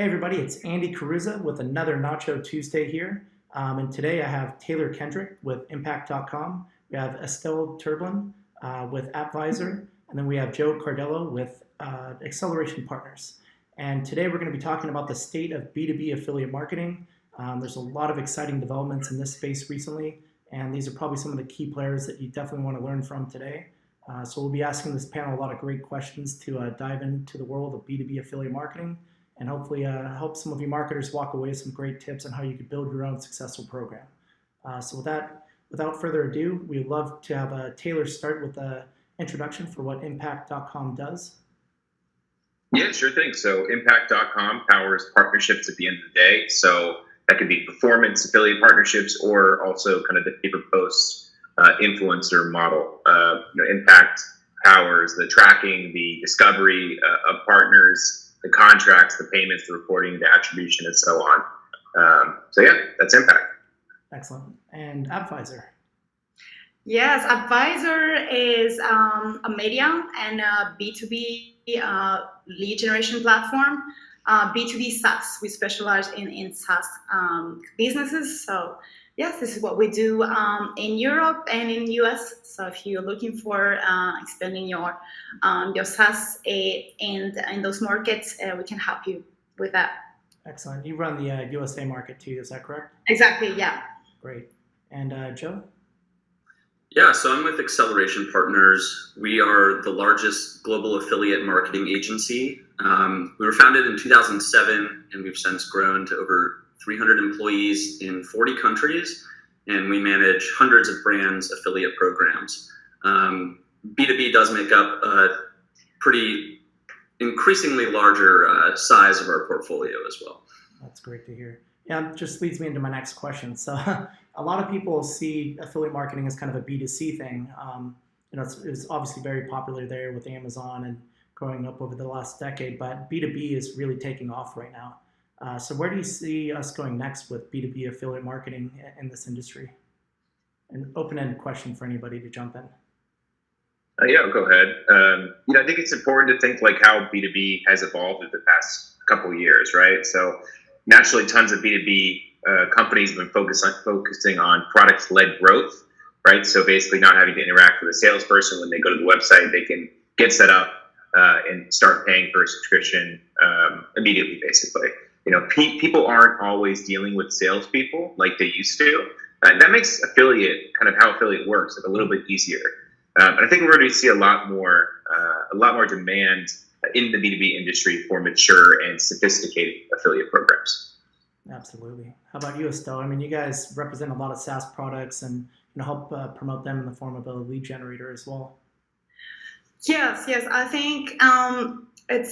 Hey everybody, it's Andy Karuza with another Nacho Tuesday here. And today I have Taylor Kendrick with Impact.com. We have Estelle Turbin with Appvizer. And then we have Joe Cardillo with Acceleration Partners. And today we're going to be talking about the state of B2B affiliate marketing. There's a lot of exciting developments in this space recently. And these are probably some of the key players that you definitely want to learn from today. So we'll be asking this panel a lot of great questions to dive into the world of B2B affiliate marketing and hopefully help some of you marketers walk away with some great tips on how you could build your own successful program. So with that, without further ado, we'd love to have Taylor start with an introduction for what Impact.com does. Yeah, sure thing. So Impact.com powers partnerships at the end of the day. So that could be performance affiliate partnerships or also kind of the pay-per-post influencer model. Impact powers the tracking, the discovery of partners, the contracts, the payments, the reporting, the attribution, and so on. So yeah, that's Impact. Excellent. And Appvizer. Yes, Appvizer is a media and a B2B lead generation platform. B2B SaaS. We specialize in SaaS businesses. So yes, this is what we do in Europe and in US. So if you're looking for expanding your SaaS in those markets, we can help you with that. Excellent. You run the USA market too, is that correct? Exactly, yeah. Great. And Joe? Yeah, so I'm with Acceleration Partners. We are the largest global affiliate marketing agency. We were founded in 2007, and we've since grown to over 300 employees in 40 countries, and we manage hundreds of brands' affiliate programs. B2B does make up a pretty increasingly larger size of our portfolio as well. That's great to hear. Yeah, it just leads me into my next question. So a lot of people see affiliate marketing as kind of a B2C thing. It's obviously very popular there with Amazon and growing up over the last decade, but B2B is really taking off right now. So where do you see us going next with B2B affiliate marketing in this industry? An open-ended question for anybody to jump in. Yeah, I'll go ahead. I think it's important to think like how B2B has evolved in the past couple of years, right? So naturally, tons of B2B companies have been focusing on product-led growth, right? So basically not having to interact with a salesperson. When they go to the website, they can get set up and start paying for a subscription immediately, basically. People aren't always dealing with salespeople like they used to. That makes affiliate, kind of how affiliate works, a little bit easier. And I think we're going to see a lot more demand in the B2B industry for mature and sophisticated affiliate programs. Absolutely. How about you, Estelle? I mean, you guys represent a lot of SaaS products and help promote them in the form of a lead generator as well. Yes. I think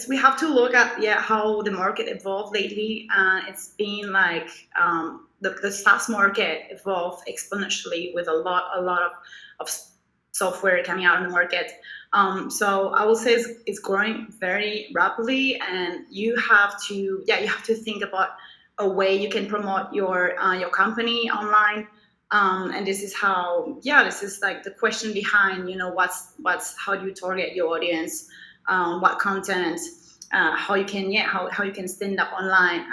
we have to look at how the market evolved lately. It's been like the SaaS market evolved exponentially with a lot of software coming out in the market. So I would say it's growing very rapidly, and you have to think about a way you can promote your company online. And this is like the question behind, how do you target your audience, what content, how you can stand up online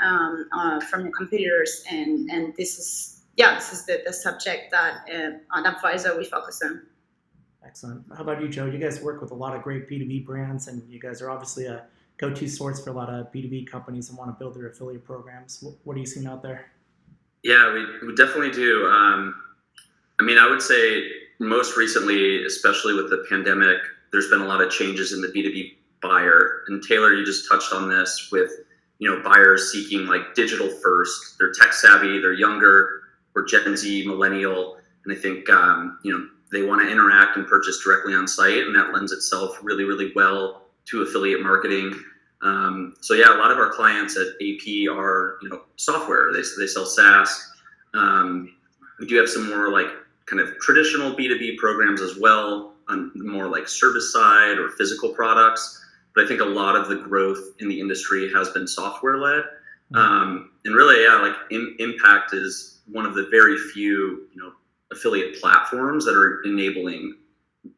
from your competitors, and this is the subject that on Appvizer we focus on. Excellent. How about you, Joe? You guys work with a lot of great B2B brands, and you guys are obviously a go-to source for a lot of B2B companies that want to build their affiliate programs. What are you seeing out there? Yeah, we definitely do. I would say most recently, especially with the pandemic, there's been a lot of changes in the B2B buyer. And Taylor, you just touched on this with, buyers seeking like digital first. They're tech savvy, they're younger, or Gen Z, millennial. And I think, they want to interact and purchase directly on site, and that lends itself really, really well to affiliate marketing. So yeah, a lot of our clients at AP are, software. They sell SaaS. We do have some more like kind of traditional B2B programs as well, on more like service side or physical products. But I think a lot of the growth in the industry has been software led. And really, Impact is one of the very few, affiliate platforms that are enabling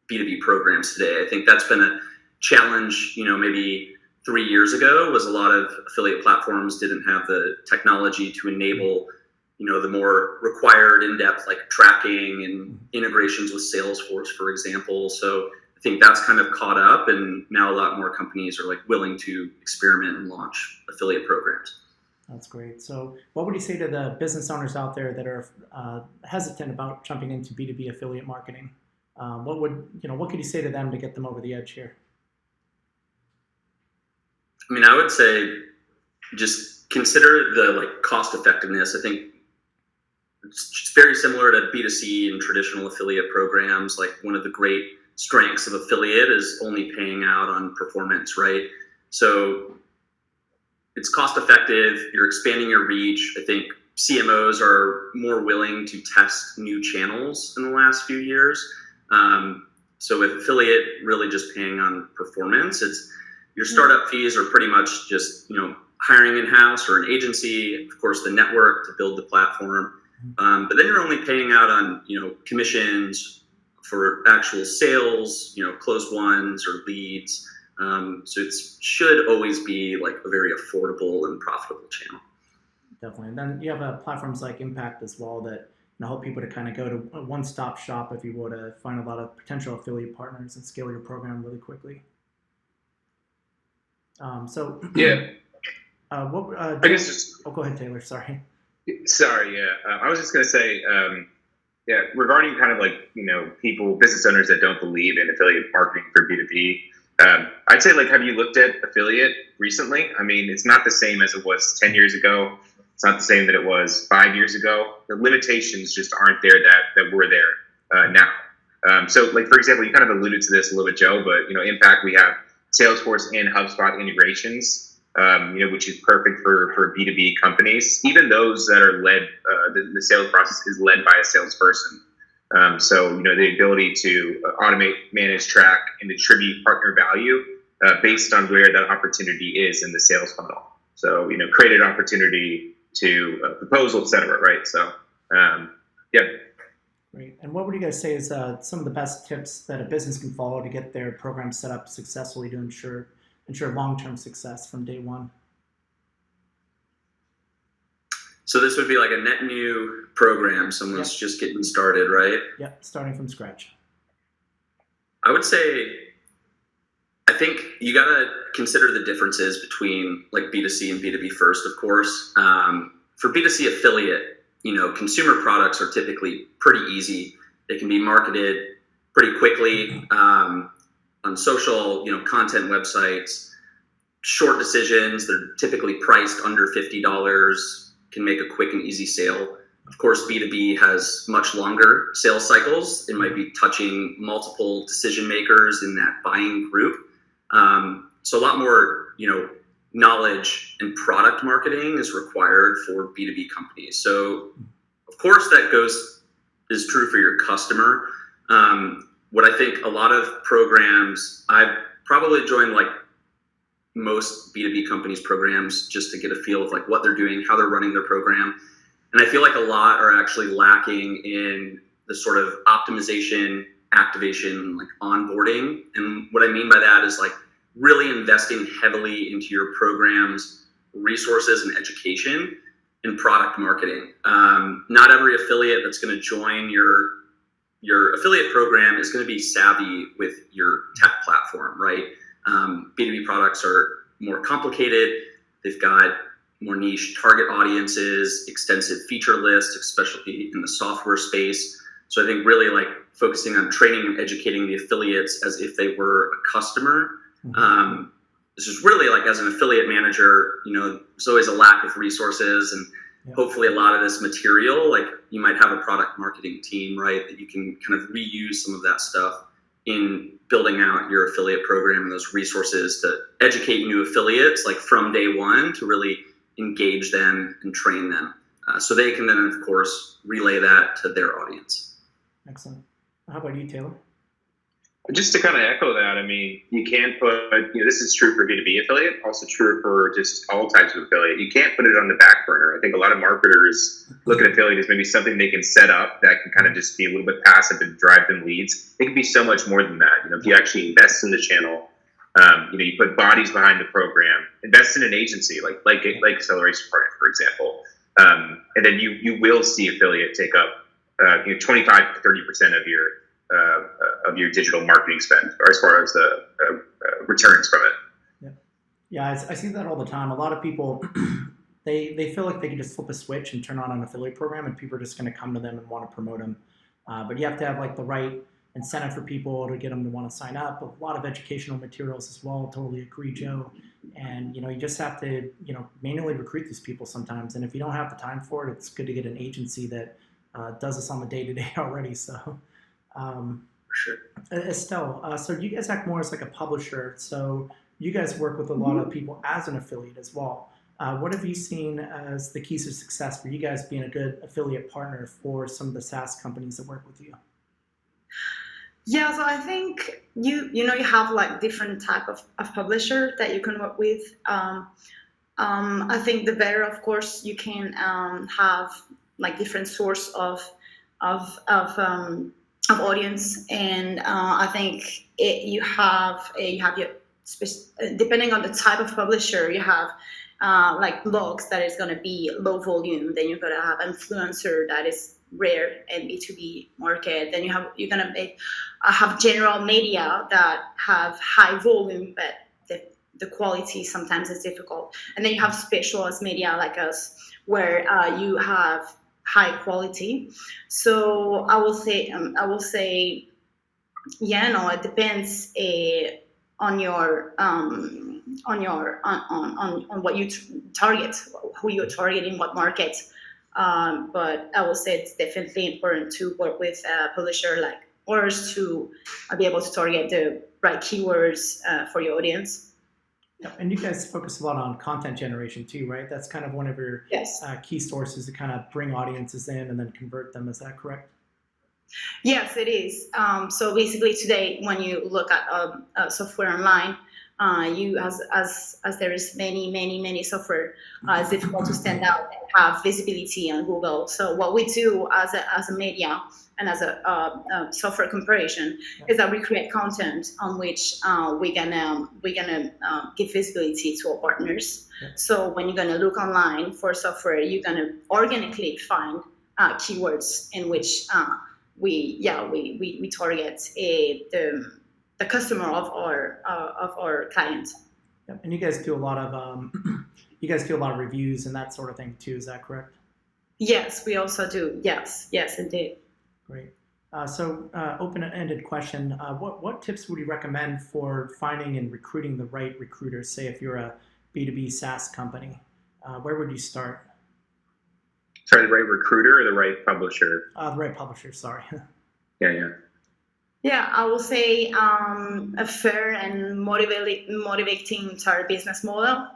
B2B programs today. I think that's been a challenge, maybe 3 years ago was a lot of affiliate platforms didn't have the technology to enable, the more required in-depth like tracking and integrations with Salesforce, for example. So I think that's kind of caught up, and now a lot more companies are like willing to experiment and launch affiliate programs. That's great. So what would you say to the business owners out there that are hesitant about jumping into B2B affiliate marketing? What could you say to them to get them over the edge here? I mean, I would say just consider the like cost effectiveness. I think it's very similar to B2C and traditional affiliate programs. Like one of the great strengths of affiliate is only paying out on performance, right? So it's cost effective. You're expanding your reach. I think CMOs are more willing to test new channels in the last few years. So with affiliate, really just paying on performance, your startup fees are pretty much just, hiring in-house or an agency, of course, the network to build the platform. But then you're only paying out on, commissions for actual sales, closed ones or leads. So it should always be like a very affordable and profitable channel. Definitely. And then you have platforms like Impact as well that help people to kind of go to a one-stop shop, if you will, to find a lot of potential affiliate partners and scale your program really quickly. Yeah. I guess just. Oh, go ahead, Taylor. Sorry. Sorry. Yeah. I was just going to say, regarding kind of like, business owners that don't believe in affiliate marketing for B2B, I'd say, like, have you looked at affiliate recently? I mean, it's not the same as it was 10 years ago. It's not the same that it was 5 years ago. The limitations just aren't there that were there now. So, like, for example, you kind of alluded to this a little bit, Joe, but, Impact, we have Salesforce and HubSpot integrations, which is perfect for B2B companies. Even those that are led, the sales process is led by a salesperson. So, the ability to automate, manage, track, and attribute partner value based on where that opportunity is in the sales funnel. So, create an opportunity to proposal, et cetera, right? So, yeah. Great. And what would you guys say is some of the best tips that a business can follow to get their program set up successfully to ensure long-term success from day one? So this would be like a net new program. Someone's just getting started, right? Yep, starting from scratch. I would say, I think you got to consider the differences between like B2C and B2B first, of course. For B2C affiliate, consumer products are typically pretty easy. They can be marketed pretty quickly on social, content websites, short decisions. They're typically priced under $50, can make a quick and easy sale. Of course, B2B has much longer sales cycles. It might be touching multiple decision makers in that buying group. So a lot more, knowledge and product marketing is required for B2B companies. So of course that is true for your customer. What I think a lot of programs, I've probably joined like most B2B companies programs just to get a feel of like what they're doing, how they're running their program. And I feel like a lot are actually lacking in the sort of optimization, activation, like onboarding. And what I mean by that is like really investing heavily into your program's resources and education and product marketing. Not every affiliate that's going to join your affiliate program is going to be savvy with your tech platform, right? B2B products are more complicated. They've got more niche target audiences, extensive feature lists, especially in the software space. So I think really like focusing on training and educating the affiliates as if they were a customer. This is really like as an affiliate manager, there's always a lack of resources and hopefully a lot of this material, like you might have a product marketing team, right? That you can kind of reuse some of that stuff in building out your affiliate program and those resources to educate new affiliates, like from day one to really engage them and train them. So they can then, of course, relay that to their audience. Excellent. How about you, Taylor? Just to kind of echo that, I mean, you can't put, this is true for B2B affiliate, also true for just all types of affiliate. You can't put it on the back burner. I think a lot of marketers look at affiliate as maybe something they can set up that can kind of just be a little bit passive and drive them leads. It can be so much more than that. If you actually invest in the channel, You put bodies behind the program, invest in an agency like Acceleration Partner, for example, and then you will see affiliate take up 25 to 30% of your digital marketing spend, or as far as the returns from it. Yeah, I see that all the time. A lot of people, they feel like they can just flip a switch and turn on an affiliate program, and people are just going to come to them and want to promote them. But you have to have like the right incentive for people to get them to want to sign up. A lot of educational materials as well. Totally agree, Joe. And you just have to manually recruit these people sometimes. And if you don't have the time for it, it's good to get an agency that does this on the day-to-day already. So, For sure. Estelle, so you guys act more as like a publisher. So you guys work with a lot of people as an affiliate as well. What have you seen as the keys to success for you guys being a good affiliate partner for some of the SaaS companies that work with you? Yeah, so I think you have like different type of publisher that you can work with. I think the better, of course, you can have like different source of audience, and I think you have your depending on the type of publisher, you have like blogs that is going to be low volume. Then you're going to have influencer that is rare and B2B market. Then you're going to have general media that have high volume, but the quality sometimes is difficult. And then you have specialist media like us, where you have high quality. So I will say, it depends on what you target, who you're targeting, what market. But I will say it's definitely important to work with a publisher like ours to be able to target the right keywords for your audience. Yeah, and you guys focus a lot on content generation too, right? That's kind of one of your key sources to kind of bring audiences in and then convert them. Is that correct? Yes, it is. So basically today, when you look at software online, you as there is many software, it's difficult to stand out and have visibility on Google. So what we do as a media and as a software corporation is that we create content on which we're gonna give visibility to our partners. So when you're gonna look online for software, you're gonna organically find keywords in which we target the customer of our client. Yep. And you guys do a lot of reviews and that sort of thing too. Is that correct? Yes, we also do. Yes, indeed. Great. So open-ended question. What tips would you recommend for finding and recruiting the right recruiters? Say if you're a B2B SaaS company, where would you start? Sorry, the right recruiter or the right publisher? The right publisher, sorry. Yeah, I will say a fair and motivating entire business model.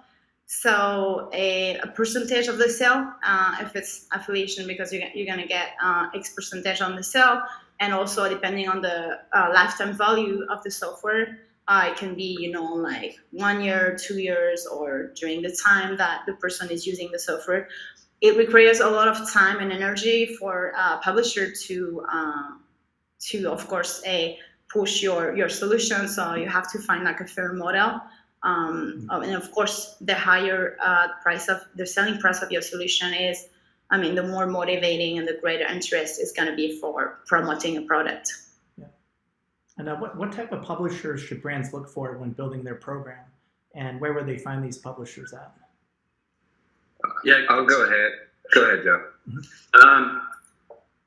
So a percentage of the sale, if it's affiliation, because you're gonna get X percentage on the sale, and also depending on the lifetime value of the software, it can be like 1 year, 2 years, or during the time that the person is using the software. It requires a lot of time and energy for a publisher to of course push your solution. So you have to find like a fair model. And of course, the higher the selling price of your solution is, the more motivating and the greater interest is going to be for promoting a product. Yeah. And what type of publishers should brands look for when building their program, and where would they find these publishers at? Yeah, I'll go ahead. Go ahead, Joe.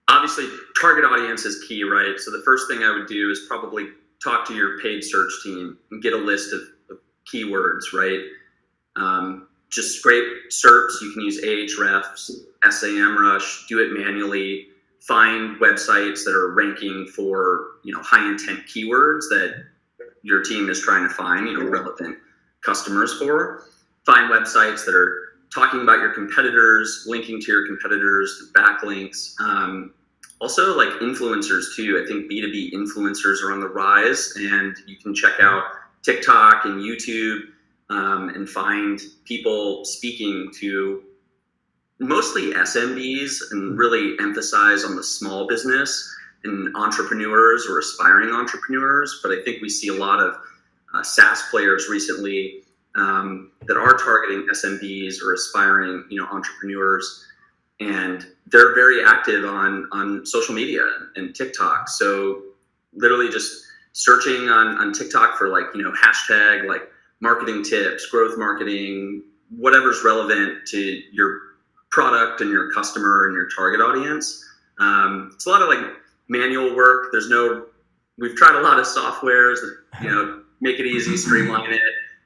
Obviously, target audience is key, right? So the first thing I would do is probably talk to your paid search team and get a list of keywords, right? Just scrape SERPs. You can use Ahrefs, SEMrush, do it manually. Find websites that are ranking for high intent keywords that your team is trying to find relevant customers for. Find websites that are talking about your competitors, linking to your competitors, backlinks. Also, like influencers too. I think B2B influencers are on the rise, and you can check out TikTok and YouTube and find people speaking to mostly SMBs and really emphasize on the small business and entrepreneurs or aspiring entrepreneurs. But I think we see a lot of SaaS players recently that are targeting SMBs or aspiring, entrepreneurs, and they're very active on social media and TikTok. So literally just searching on TikTok for hashtag marketing tips, growth marketing, whatever's relevant to your product and your customer and your target audience. It's a lot of manual work. We've tried a lot of softwares that, make it easy, streamline it.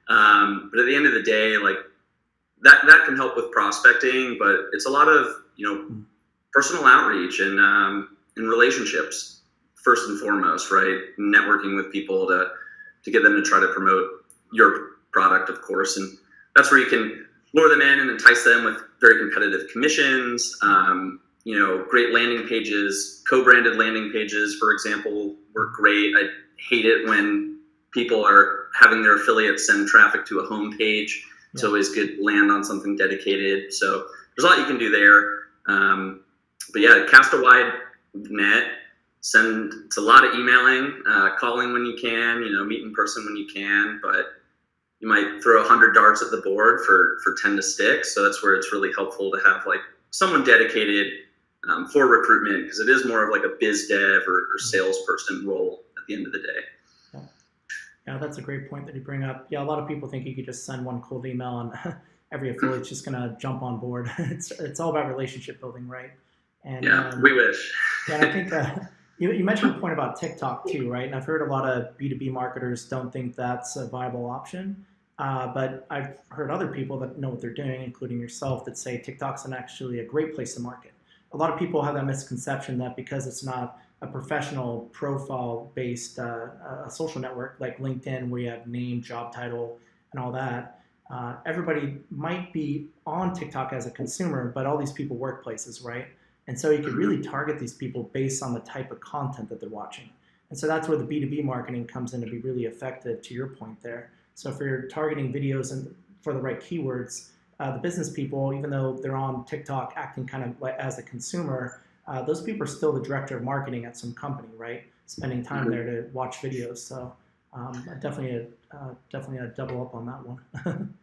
But at the end of the day, that can help with prospecting, but it's a lot of, personal outreach and relationships first and foremost, right? Networking with people to get them to try to promote your product, of course. And that's where you can lure them in and entice them with very competitive commissions. Great landing pages, co-branded landing pages, for example, work great. I hate it when people are having their affiliates send traffic to a home page. It's always good to land on something dedicated. So there's a lot you can do there. But yeah, cast a wide net. It's a lot of emailing, calling when you can, meet in person when you can, but you might throw 100 darts at the board for 10 to stick. So that's where it's really helpful to have someone dedicated for recruitment, because it is more of a biz dev or salesperson role at the end of the day. Yeah, that's a great point that you bring up. Yeah, a lot of people think you could just send one cold email and every affiliate's just going to jump on board. It's all about relationship building, right? And we wish. Yeah, and I think you mentioned a point about TikTok too, right? And I've heard a lot of B2B marketers don't think that's a viable option. But I've heard other people that know what they're doing, including yourself, that say TikTok's actually a great place to market. A lot of people have that misconception that because it's not a professional profile-based social network like LinkedIn, where you have name, job title, and all that, everybody might be on TikTok as a consumer, but all these people work places, right? And so you can really target these people based on the type of content that they're watching. And so that's where the B2B marketing comes in to be really effective, to your point there. So if you're targeting videos and for the right keywords, the business people, even though they're on TikTok acting kind of as a consumer, those people are still the director of marketing at some company, right? Spending time there to watch videos. So definitely a double up on that one.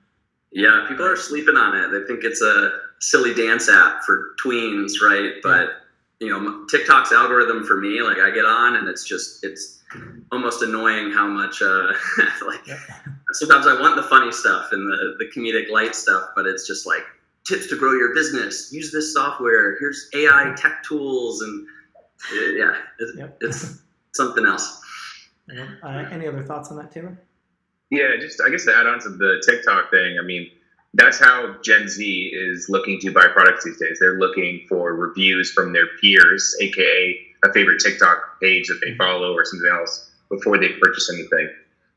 Yeah, people are sleeping on it. They think it's a silly dance app for tweens, right? But TikTok's algorithm for me, I get on and it's almost annoying how much sometimes I want the funny stuff and the comedic light stuff, but it's just tips to grow your business, use this software, here's AI tech tools, and it's something else. Any other thoughts on that, Taylor? Yeah, just I guess to add on to the TikTok thing, I mean, that's how Gen Z is looking to buy products these days. They're looking for reviews from their peers, aka a favorite TikTok page that they follow or something else before they purchase anything.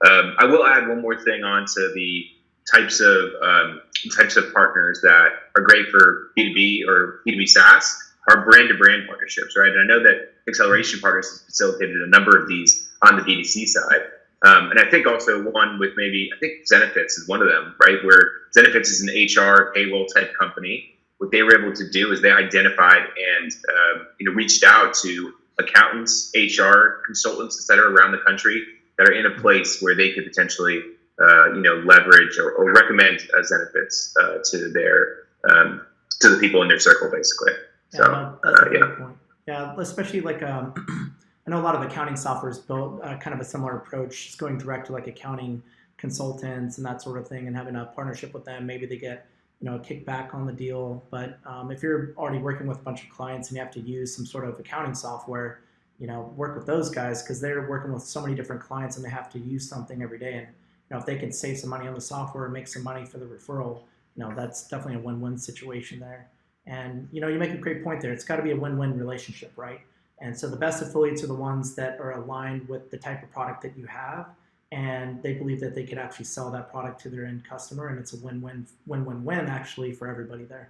I will add one more thing onto the types of partners that are great for B2B or B2B SaaS are brand-to-brand partnerships, right? And I know that Acceleration Partners has facilitated a number of these on the B2C side. And I think also one with I think Zenefits is one of them, right? Where Zenefits is an HR payroll type company. What they were able to do is they identified and reached out to accountants, HR consultants, et cetera, around the country that are in a place where they could potentially leverage or recommend Zenefits to the people in their circle, basically. Yeah, no, that's a great point. Yeah, especially I know a lot of accounting software is built kind of a similar approach, just going direct to accounting consultants and that sort of thing, and having a partnership with them. Maybe they get a kickback on the deal. But if you're already working with a bunch of clients and you have to use some sort of accounting software, work with those guys, because they're working with so many different clients and they have to use something every day. And if they can save some money on the software and make some money for the referral, that's definitely a win-win situation there. And you make a great point there. It's got to be a win-win relationship, right? And so the best affiliates are the ones that are aligned with the type of product that you have, and they believe that they could actually sell that product to their end customer, and it's a win-win actually for everybody there.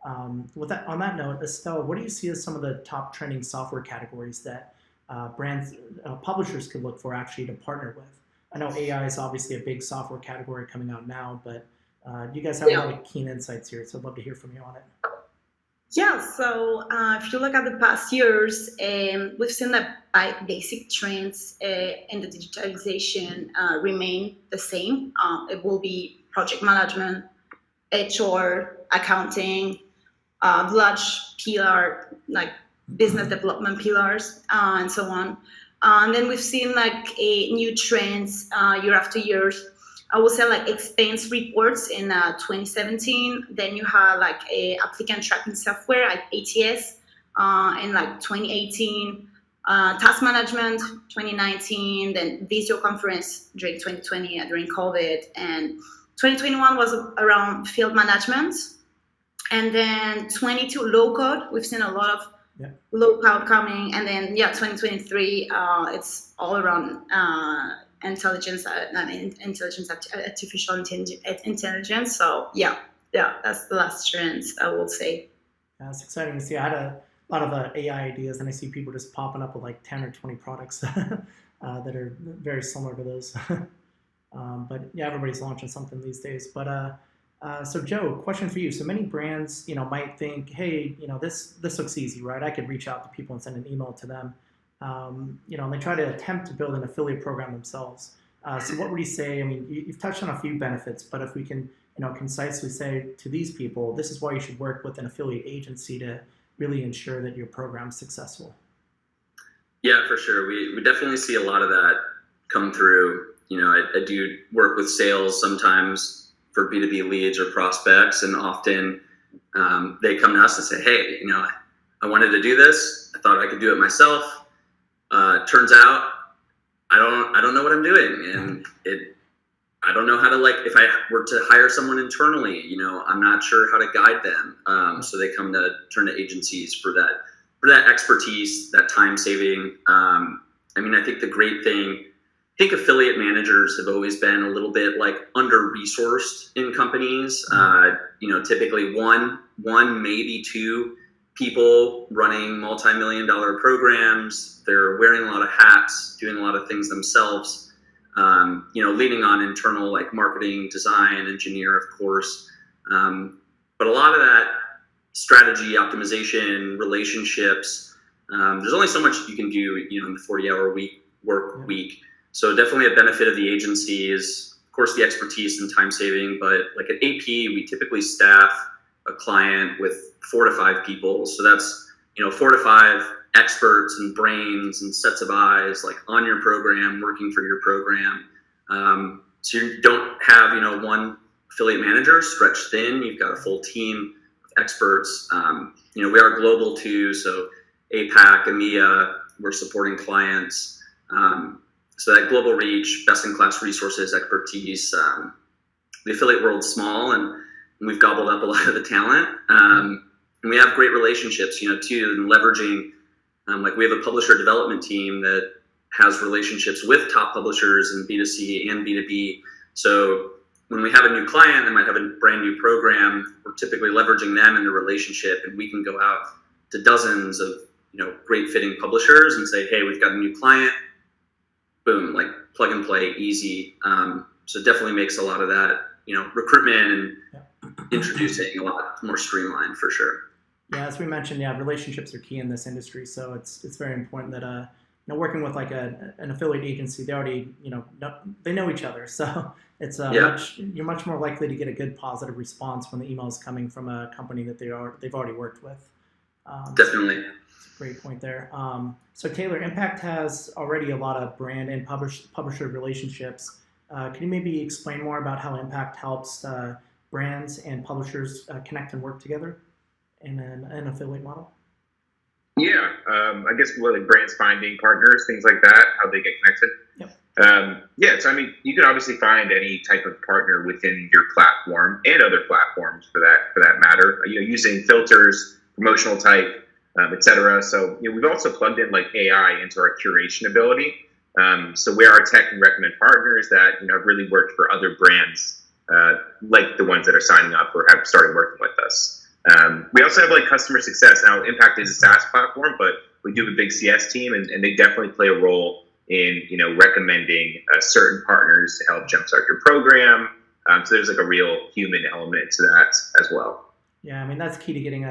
On that note, Estelle, what do you see as some of the top trending software categories that publishers could look for actually to partner with? I know AI is obviously a big software category coming out now, but you guys have a lot of keen insights here, so I'd love to hear from you on it. Yeah, so if you look at the past years, we've seen that basic trends in the digitalization remain the same. It will be project management, HR, accounting, large pillar like business development pillars, and so on. And then we've seen like a new trends year after year. I would say like expense reports in 2017. Then you had like a applicant tracking software like ATS in like 2018. Task management 2019. Then video conference during 2020 during COVID, and 2021 was around field management. And then 22 low code. We've seen a lot of low code coming, and then 2023 it's all around intelligence, artificial intelligence. So that's the last trends I will say. Yeah, it's exciting to see. I had a lot of AI ideas, and I see people just popping up with like 10 or 20 products that are very similar to those. But yeah, everybody's launching something these days. But so Joe, question for you. So many brands, might think, hey, this looks easy, right? I could reach out to people and send an email to them, and they try to attempt to build an affiliate program themselves. So what would you say? I mean, you've touched on a few benefits, but if we can, concisely say to these people, this is why you should work with an affiliate agency to really ensure that your program's successful. Yeah, for sure. We definitely see a lot of that come through. I do work with sales sometimes for B2B leads or prospects, and often they come to us and say, hey, I wanted to do this. I thought I could do it myself. Turns out I don't know what I'm doing, and I don't know how to, if I were to hire someone internally, I'm not sure how to guide them. So they come to turn to agencies for that expertise, that time saving. I think the great thing, I think affiliate managers have always been a little bit under-resourced in companies. Typically one, maybe two people running multi-million-dollar programs. They're wearing a lot of hats, doing a lot of things themselves. Leaning on internal marketing, design, engineer, of course. But a lot of that strategy, optimization, relationships, there's only so much you can do, in the 40-hour work week. So definitely a benefit of the agency is, of course, the expertise and time saving. But at AP, we typically staff a client with 4 to 5 people. So that's 4 to 5 experts and brains and sets of eyes on your program, working for your program. So you don't have one affiliate manager stretched thin. You've got a full team of experts. We are global too, so APAC, EMEA, we're supporting clients. So that global reach, best-in-class resources, expertise. The affiliate world's small, and we've gobbled up a lot of the talent. And we have great relationships, too, and leveraging. We have a publisher development team that has relationships with top publishers in B2C and B2B. So when we have a new client that might have a brand new program, we're typically leveraging them in the relationship, and we can go out to dozens of great fitting publishers and say, hey, we've got a new client. Boom, plug and play, easy. So it definitely makes a lot of that, recruitment and introducing a lot more streamlined for sure. Yeah, as we mentioned, relationships are key in this industry. So it's very important that working with an affiliate agency, they already they know each other. So it's you're much more likely to get a good positive response when the email is coming from a company that they've already worked with. Definitely. Great point there. So Taylor, Impact has already a lot of brand and publisher relationships. Can you maybe explain more about how Impact helps brands and publishers connect and work together in an affiliate model? Yeah, I guess brands finding partners, things like that, how they get connected. Yep. So you can obviously find any type of partner within your platform and other platforms for that matter. Using filters, promotional type, etc. So we've also plugged in AI into our curation ability. So where our tech can recommend partners that have really worked for other brands, like the ones that are signing up or have started working with us. We also have customer success. Now, Impact is a SaaS platform, but we do have a big CS team, and they definitely play a role in recommending certain partners to help jumpstart your program. So there's a real human element to that as well. Yeah, I mean that's key to getting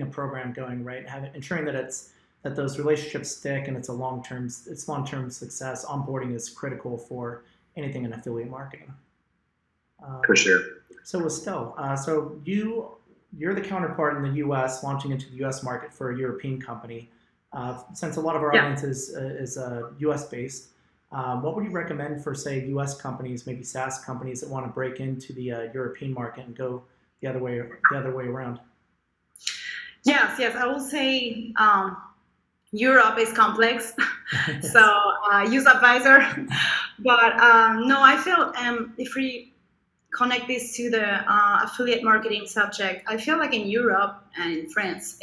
a program going, right? Ensuring that those relationships stick and it's long-term success. Onboarding is critical for anything in affiliate marketing. For sure. So Estelle, so you're the counterpart in the U.S. launching into the U.S. market for a European company. Since a lot of our audience is U.S. based, what would you recommend for, say, U.S. companies, maybe SaaS companies that want to break into the European market and go the other way around? Yes, I will say Europe is complex, so use Appvizer. But no, I feel if we connect this to the affiliate marketing subject, I feel like in Europe and in France,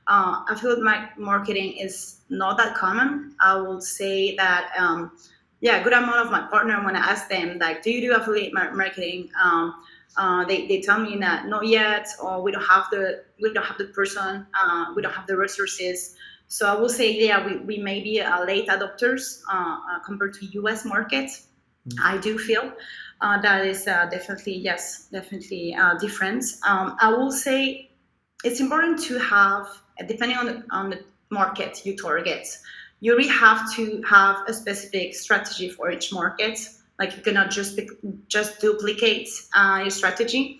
affiliate marketing is not that common. I will say that a good amount of my partner, when I ask them like, do you do affiliate marketing? They tell me that not yet, or we don't have the person, we don't have the resources. So I will say, we may be late adopters compared to US market. I do feel that is definitely different. I will say it's important to have, depending on the market you target, you really have to have a specific strategy for each market. Like you cannot just duplicate your strategy,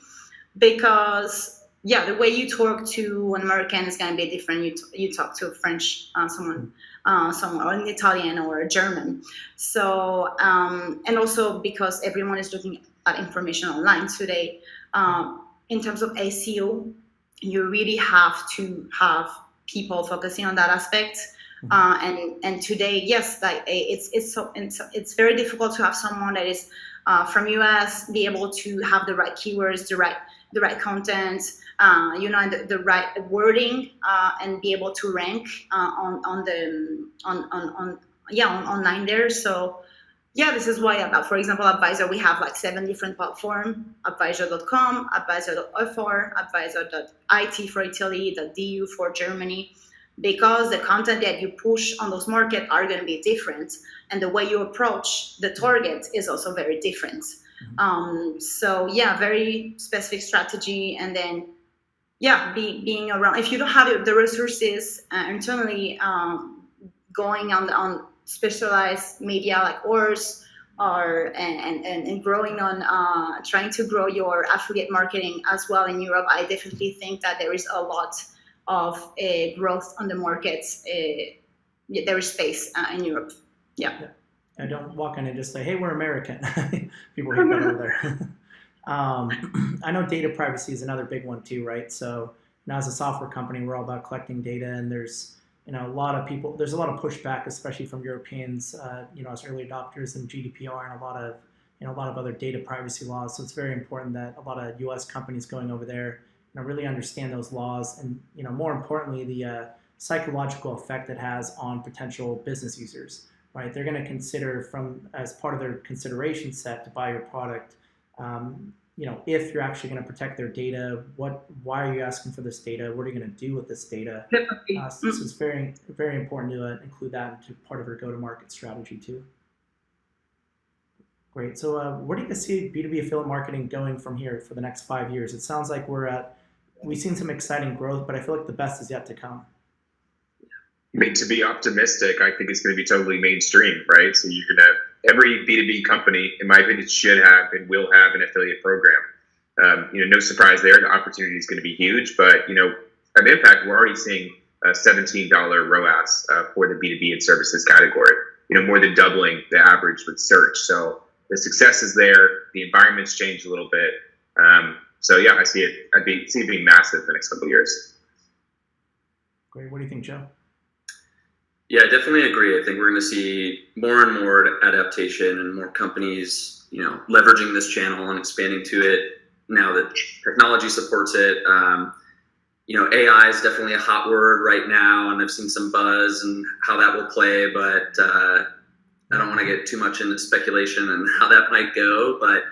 because the way you talk to an American is going to be different. You talk to a French someone or an Italian or a German. So and also because everyone is looking at information online today. In terms of SEO, you really have to have people focusing on that aspect. And today, yes, like it's very difficult to have someone that is from US be able to have the right keywords, the right content, and the right wording, and be able to rank online there. So this is why, for example, Appvizer, we have like 7 different platforms: Appvizer.com, Appvizer.fr, Appvizer.it for Italy, .du for Germany, because the content that you push on those markets are going to be different, and the way you approach the target is also very different. Very specific strategy, and then being around. If you don't have the resources internally, going on specialized media like ours, and growing on trying to grow your affiliate marketing as well in Europe, I definitely think that there is a lot of growth on the markets. There is space in Europe. I don't walk in and just say, hey, we're American. People hate that over there. I know data privacy is another big one too, right? So as a software company, we're all about collecting data, and there's a lot of pushback, especially from Europeans, as early adopters in GDPR and a lot of other data privacy laws. So it's very important that a lot of US companies going over there really understand those laws, and more importantly, the psychological effect it has on potential business users. Right, they're going to consider as part of their consideration set to buy your product. If you're actually going to protect their data, why are you asking for this data? What are you going to do with this data? So it's very, very important to include that into part of your go-to-market strategy too. Great. So where do you see B2B affiliate marketing going from here for the next 5 years? It sounds like we've seen some exciting growth, but I feel like the best is yet to come. I mean, to be optimistic, I think it's going to be totally mainstream, right? So every B2B company, in my opinion, should have and will have an affiliate program. No surprise there. The opportunity is going to be huge, but at Impact, we're already seeing $17 ROAS for the B2B and services category. More than doubling the average with search. So the success is there. The environment's changed a little bit. I see it. See it being massive the next couple of years. Great. What do you think, Joe? Yeah, I definitely agree. I think we're going to see more and more adaptation and more companies, leveraging this channel and expanding to it now that technology supports it. AI is definitely a hot word right now, and I've seen some buzz and how that will play, but I don't want to get too much into speculation and how that might go. But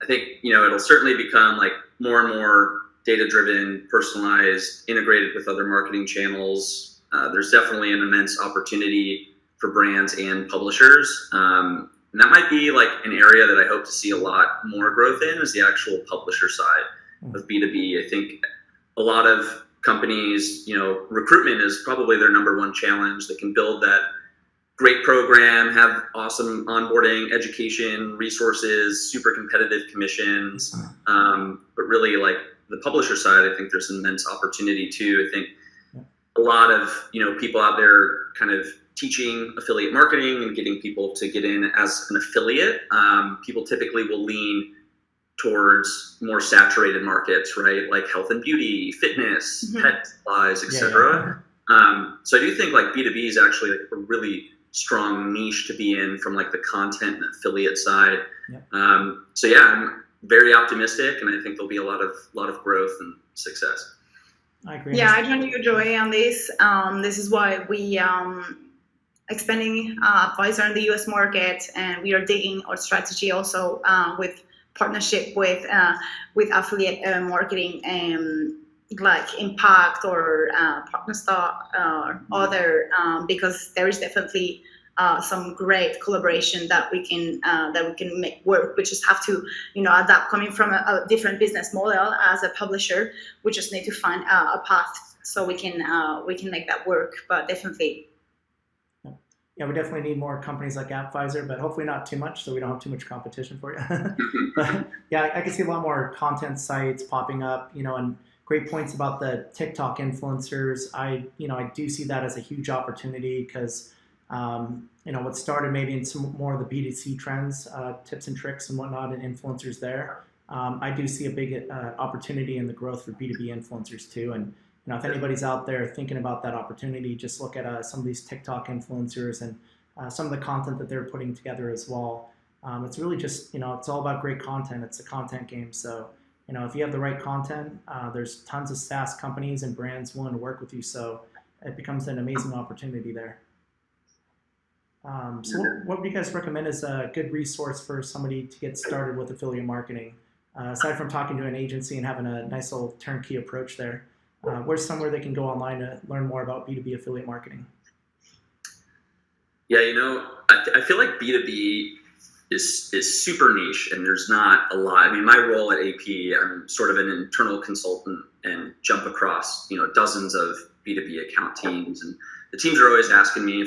I think, it'll certainly become like more and more data-driven, personalized, integrated with other marketing channels. There's definitely an immense opportunity for brands and publishers. And that might be like an area that I hope to see a lot more growth in, is the actual publisher side of B2B. I think a lot of companies, recruitment is probably their number one challenge. They can build that great program, have awesome onboarding, education, resources, super competitive commissions. But really, like the publisher side, I think there's an immense opportunity too. I think a lot of people out there kind of teaching affiliate marketing and getting people to get in as an affiliate. People typically will lean towards more saturated markets, right? Like health and beauty, fitness, pet supplies, etc. So I do think like B2B is actually like a really strong niche to be in from like the content and affiliate side. So yeah, I'm very optimistic, and I think there'll be a lot of growth and success. I agree. Yeah, I join you, Joey, on this. This is why we expanding Appvizer in the US market, and we are digging our strategy also with partnership with affiliate marketing, like Impact or Partnerstock or other, because there is definitely some great collaboration that we can make work. We just have to adapt. Coming from a different business model as a publisher, we just need to find a path so we can make that work. But definitely. Yeah, we definitely need more companies like Appvizer, but hopefully not too much, so we don't have too much competition for you. But yeah, I can see a lot more content sites popping up, and great points about the TikTok influencers. I do see that as a huge opportunity because, what started maybe in some more of the B2C trends, tips and tricks and whatnot, and influencers there. I do see a big opportunity in the growth for B2B influencers too. And if anybody's out there thinking about that opportunity, just look at some of these TikTok influencers and some of the content that they're putting together as well. It's really just, it's all about great content. It's a content game. So, if you have the right content, there's tons of SaaS companies and brands willing to work with you. So it becomes an amazing opportunity there. So what would you guys recommend as a good resource for somebody to get started with affiliate marketing? Aside from talking to an agency and having a nice little turnkey approach there, where's somewhere they can go online to learn more about B2B affiliate marketing? Yeah, I feel like B2B is super niche, and there's not a lot. I mean, my role at AP, I'm sort of an internal consultant and jump across, dozens of B2B account teams, and the teams are always asking me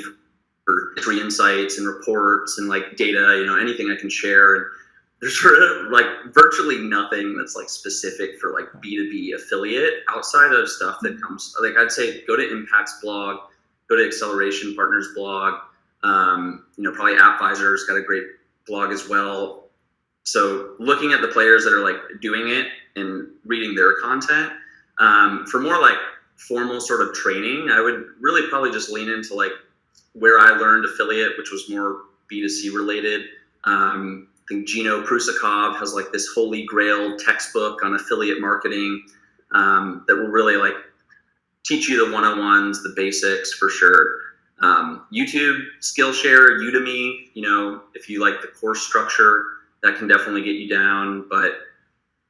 for free insights and reports and like data, anything I can share. And there's sort of like virtually nothing that's like specific for like B2B affiliate outside of stuff that comes, like I'd say go to Impact's blog, go to Acceleration Partners blog, probably Appvizer's got a great blog as well. So looking at the players that are like doing it and reading their content, for more like formal sort of training, I would really probably just lean into like where I learned affiliate, which was more B2C related. I think Gino Prusakov has like this holy grail textbook on affiliate marketing that will really like teach you the 101s, the basics for sure. YouTube, Skillshare, Udemy, if you like the course structure, that can definitely get you down. But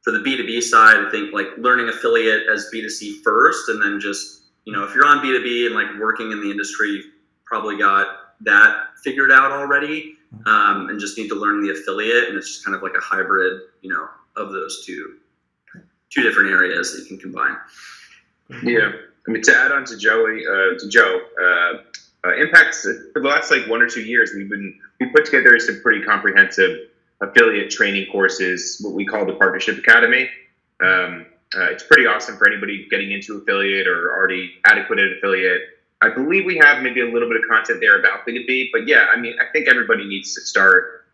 for the B2B side, I think like learning affiliate as B2C first, and then just, if you're on B2B and like working in the industry, you've probably got that figured out already, and just need to learn the affiliate. And it's just kind of like a hybrid, of those two different areas that you can combine. Yeah. I mean, to add on to Joe, Impact's for the last like 1 or 2 years, we put together some pretty comprehensive affiliate training courses, what we call the Partnership Academy. It's pretty awesome for anybody getting into affiliate or already adequate at affiliate. I believe we have maybe a little bit of content there about B2B, but yeah, I mean, I think everybody needs to start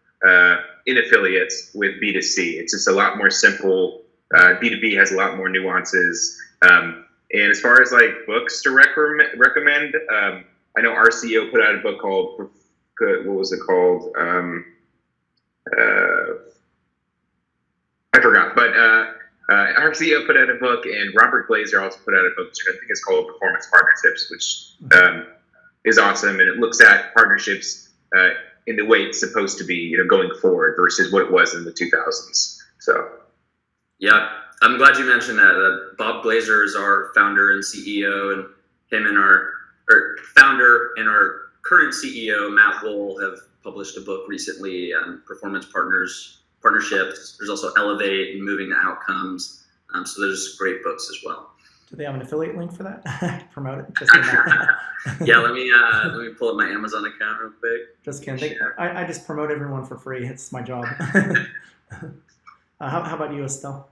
in affiliates with B2C. It's just a lot more simple. B2B has a lot more nuances. And as far as like books to recommend, I know our CEO put out a book called, what was it called? I forgot, but our CEO put out a book, and Robert Glazer also put out a book, which I think is called Performance Partnerships, which is awesome, and it looks at partnerships in the way it's supposed to be, going forward versus what it was in the 2000s. So, yeah, I'm glad you mentioned that. Bob Glazer is our founder and CEO, and him and our founder and our current CEO, Matt Wohl, have published a book recently on performance partnerships. There's also Elevate and Moving to Outcomes. So there's great books as well. Do they have an affiliate link for that? Promote it. Just kidding. Yeah, let me pull up my Amazon account real quick. Just kidding. I just promote everyone for free. It's my job. How about you, Estelle?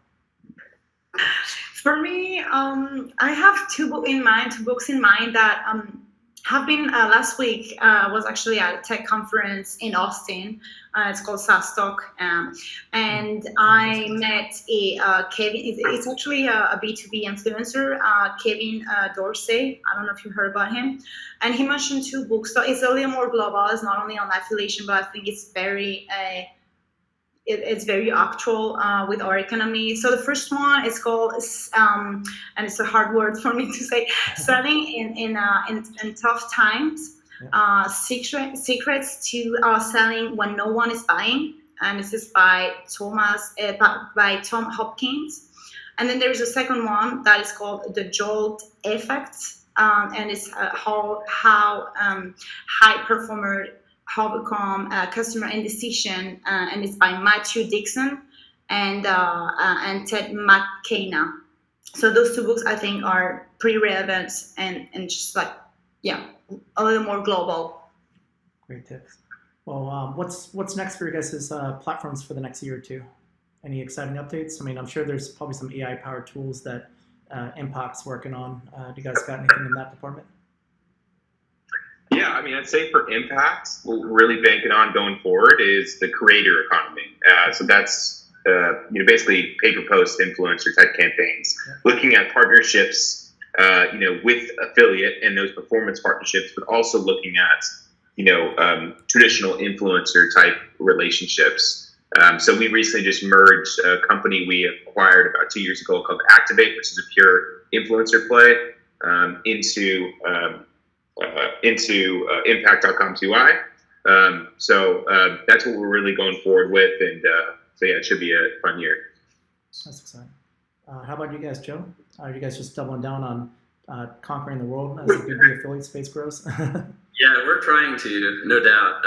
For me, I have two books in mind that have been last week was actually at a tech conference in Austin. It's called SaaS Talk, and I met Kevin. It's actually a B2B influencer, Kevin Dorsey. I don't know if you heard about him. And he mentioned two books. So it's a little more global. It's not only on affiliation, but I think it's very it's very actual with our economy. So the first one is called, and it's a hard word for me to say, selling in tough times, secrets to selling when no one is buying. And this is by Tom Hopkins. And then there's a second one that is called The Jolt Effect, and it's how high performer how become customer indecision, and it's by Matthew Dixon and Ted McKenna. So those two books I think are pretty relevant and just like, yeah, a little more global. Great tips. Well, what's next for your guys' platforms for the next year or two? Any exciting updates? I mean, I'm sure there's probably some AI-powered tools that Impact's working on. Do you guys got anything in that department? Yeah, I mean, I'd say for Impact, what we're really banking on going forward is the creator economy. So that's basically pay-per-post influencer type campaigns. Yeah. Looking at partnerships, with affiliate and those performance partnerships, but also looking at traditional influencer type relationships. So we recently just merged a company we acquired about 2 years ago called Activate, which is a pure influencer play, into Impact.com's UI. So that's what we're really going forward with. And so yeah, it should be a fun year. That's exciting. How about you guys, Joe? Are you guys just doubling down on conquering the world as the B2B affiliate space grows? Yeah, we're trying to, no doubt.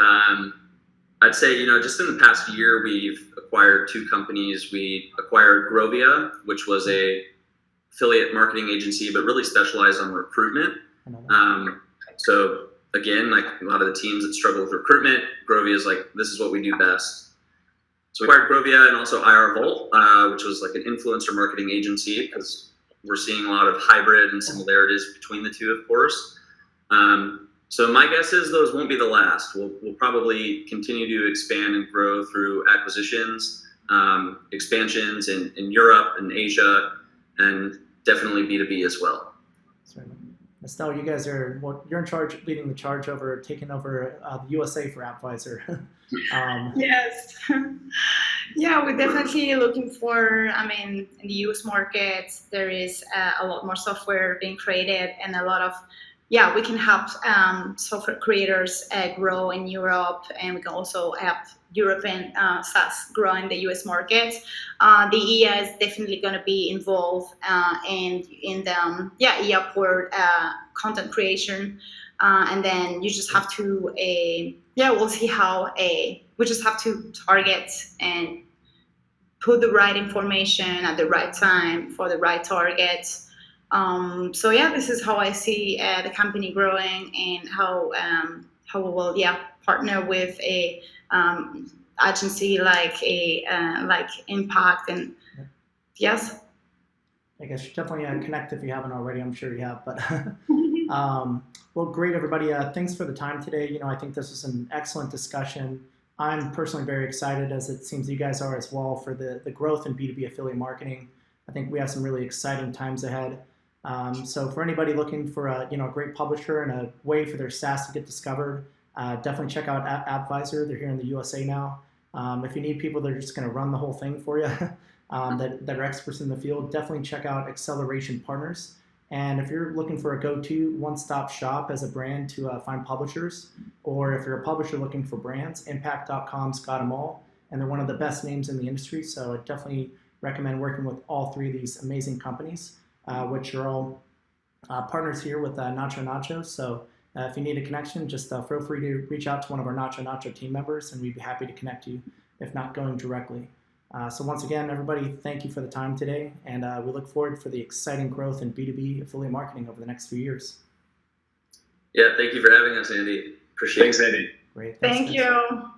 I'd say, just in the past year, we've acquired two companies. We acquired Grovia, which was a affiliate marketing agency, but really specialized on recruitment. So again, like a lot of the teams that struggle with recruitment, Grovia is like, this is what we do best. So we acquired Grovia and also IR Volt, which was like an influencer marketing agency, because we're seeing a lot of hybrid and similarities between the two, of course. So my guess is those won't be the last. We'll probably continue to expand and grow through acquisitions, expansions in Europe and Asia, and definitely B2B as well. That's right. Estelle, you guys are you're in charge, leading the charge over taking over the USA for Appvizer. Yes. Yeah, we're definitely looking for, in the US market, there is a lot more software being created and a lot of, we can help software creators grow in Europe, and we can also help European SaaS grow in the US market. The EA is definitely going to be involved in the EA for content creation, and then you just have to we'll see how we just have to target and put the right information at the right time for the right target. So this is how I see the company growing, and how we will partner with a agency like Impact, and yes. I guess you definitely connect if you haven't already. I'm sure you have, but well, great, everybody. Thanks for the time today. I think this was an excellent discussion. I'm personally very excited, as it seems you guys are as well, for the growth in B2B affiliate marketing. I think we have some really exciting times ahead. So for anybody looking for a great publisher and a way for their SaaS to get discovered, definitely check out Appvizer. They're here in the USA now. If you need people that are just going to run the whole thing for you, that are experts in the field, definitely check out Acceleration Partners. And if you're looking for a go-to one-stop shop as a brand to find publishers, or if you're a publisher looking for brands, Impact.com's got them all, and they're one of the best names in the industry. So I definitely recommend working with all three of these amazing companies, which are all partners here with NachoNacho. So if you need a connection, just feel free to reach out to one of our NachoNacho team members, and we'd be happy to connect you, if not going directly. So once again, everybody, thank you for the time today, and we look forward for the exciting growth in B2B affiliate marketing over the next few years. Yeah, thank you for having us, Andy. Appreciate it. Thanks, Andy. Great. Thank you.